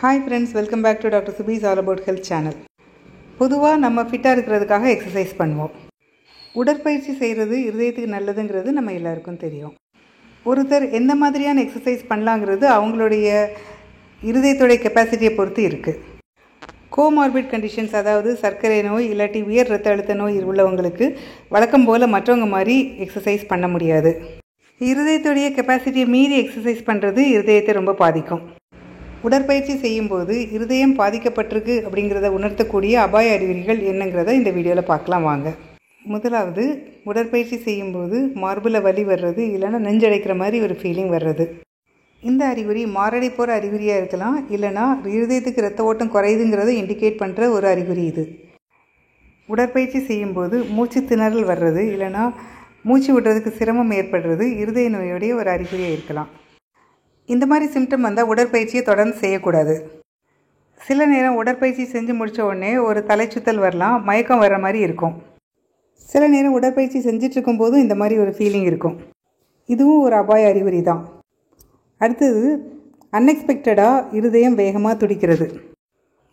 Hi friends, welcome back to Dr. Subi's All About Health channel. பொதுவாக நம்ம ஃபிட்டாக இருக்கிறதுக்காக எக்ஸசைஸ் பண்ணுவோம். உடற்பயிற்சி செய்கிறது இருதயத்துக்கு நல்லதுங்கிறது நம்ம எல்லாருக்கும் தெரியும். ஒருத்தர் எந்த மாதிரியான எக்ஸசைஸ் பண்ணலாங்கிறது அவங்களுடைய இருதயத்துடைய கெப்பாசிட்டியை பொறுத்து இருக்குது. கோமார்பிட் கண்டிஷன்ஸ், அதாவது சர்க்கரை நோய் இல்லாட்டி உயர் ரத்த அழுத்த நோய் உள்ளவங்களுக்கு வழக்கம் போல் மற்றவங்க மாதிரி எக்ஸசைஸ் பண்ண முடியாது. இருதயத்துடைய கெப்பாசிட்டியை மீறி எக்ஸசைஸ் பண்ணுறது இருதயத்தை ரொம்ப பாதிக்கும். உடற்பயிற்சி செய்யும்போது இருதயம் பாதிக்கப்பட்டிருக்கு அப்படிங்கிறத உணர்த்தக்கூடிய அபாய அறிகுறிகள் என்னங்கிறத இந்த வீடியோவில் பார்க்கலாம் வாங்க. முதலாவது, உடற்பயிற்சி செய்யும்போது மார்பில் வலி வர்றது, இல்லைன்னா நெஞ்சடைக்கிற மாதிரி ஒரு ஃபீலிங் வர்றது. இந்த அறிகுறி மாரடை போகிற அறிகுறியாக இருக்கலாம், இல்லைனா இருதயத்துக்கு ரத்த ஓட்டம் குறையுதுங்கிறத இண்டிகேட் பண்ணுற ஒரு அறிகுறி இது. உடற்பயிற்சி செய்யும்போது மூச்சு திணறல் வர்றது, இல்லைனா மூச்சு விடுறதுக்கு சிரமம் ஏற்படுறது இருதய நோயுடைய ஒரு அறிகுறியாக இருக்கலாம். இந்த மாதிரி சிம்டம் வந்தால் உடற்பயிற்சியை தொடர்ந்து செய்யக்கூடாது. சில நேரம் உடற்பயிற்சி செஞ்சு முடித்த உடனே ஒரு தலைச்சுத்தல் வரலாம், மயக்கம் வர்ற மாதிரி இருக்கும். சில நேரம் உடற்பயிற்சி செஞ்சிட்ருக்கும் போதும் இந்த மாதிரி ஒரு ஃபீலிங் இருக்கும். இதுவும் ஒரு அபாய அறிகுறி தான். அடுத்தது, அன்எக்ஸ்பெக்டடாக இருதயம் வேகமாக துடிக்கிறது.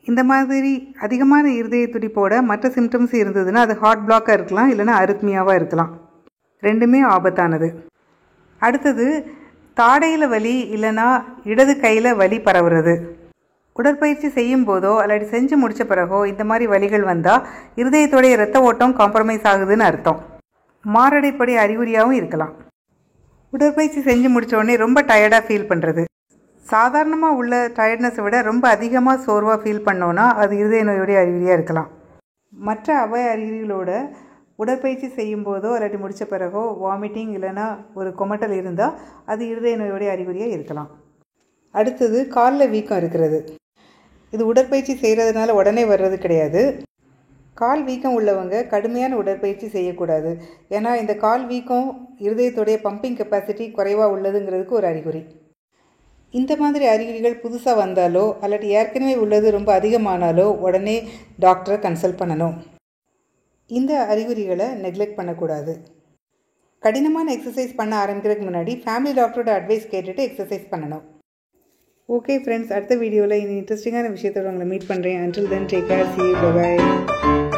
இந்த மாதிரி அதிகமான இருதய துடிப்போட மற்ற சிம்டம்ஸ் இருந்ததுன்னா அது ஹார்ட் பிளாக்காக இருக்கலாம், இல்லைனா அரித்மியாவாக இருக்கலாம். ரெண்டுமே ஆபத்தானது. அடுத்தது, தாடையில் வலி இல்லைனா இடது கையில் வலி பரவுறது. உடற்பயிற்சி செய்யும் போதோ அல்லது செஞ்சு முடித்த பிறகோ இந்த மாதிரி வலிகள் வந்தால் இருதயத்தோடைய இரத்த ஓட்டம் காம்ப்ரமைஸ் ஆகுதுன்னு அர்த்தம். மாரடைப்படை அறிகுறியாகவும் இருக்கலாம். உடற்பயிற்சி செஞ்சு முடித்த உடனே ரொம்ப டயர்டாக ஃபீல் பண்ணுறது. சாதாரணமாக உள்ள டயர்ட்னஸை விட ரொம்ப அதிகமாக சோர்வாக ஃபீல் பண்ணோன்னா அது இருதய நோயுடைய அறிகுறியாக இருக்கலாம். மற்ற அபாய அறிகுறிகளோட உடற்பயிற்சி செய்யும் போதோ இல்லாட்டி முடித்த பிறகோ வாமிட்டிங் இல்லைனா ஒரு கொமட்டல் இருந்தால் அது இருதய நோயுடைய அறிகுறியாக இருக்கலாம். அடுத்தது, காலில் வீக்கம் இருக்கிறது. இது உடற்பயிற்சி செய்கிறதுனால உடனே வர்றது கிடையாது. கால் வீக்கம் உள்ளவங்க கடுமையான உடற்பயிற்சி செய்யக்கூடாது. ஏன்னா இந்த கால் வீக்கம் இருதயத்துடைய பம்பிங் கெப்பாசிட்டி குறைவாக உள்ளதுங்கிறதுக்கு ஒரு அறிகுறி. இந்த மாதிரி அறிகுறிகள் புதுசாக வந்தாலோ அல்லது ஏற்கனவே உள்ளது ரொம்ப அதிகமானாலோ உடனே டாக்டரை கன்சல்ட் பண்ணணும். இந்த அறிகுறிகளை நெக்லெக்ட் பண்ணக்கூடாது. கடினமான எக்ஸசைஸ் பண்ண ஆரம்பிக்கிறதுக்கு முன்னாடி ஃபேமிலி டாக்டரோட அட்வைஸ் கேட்டுட்டு எக்ஸசைஸ் பண்ணணும். ஓகே ஃப்ரெண்ட்ஸ், அடுத்த வீடியோவில் இந்த இன்ட்ரெஸ்டிங்கான விஷயத்தோட உங்களை மீட் பண்ணுறேன். Until then, take care, see you, bye bye.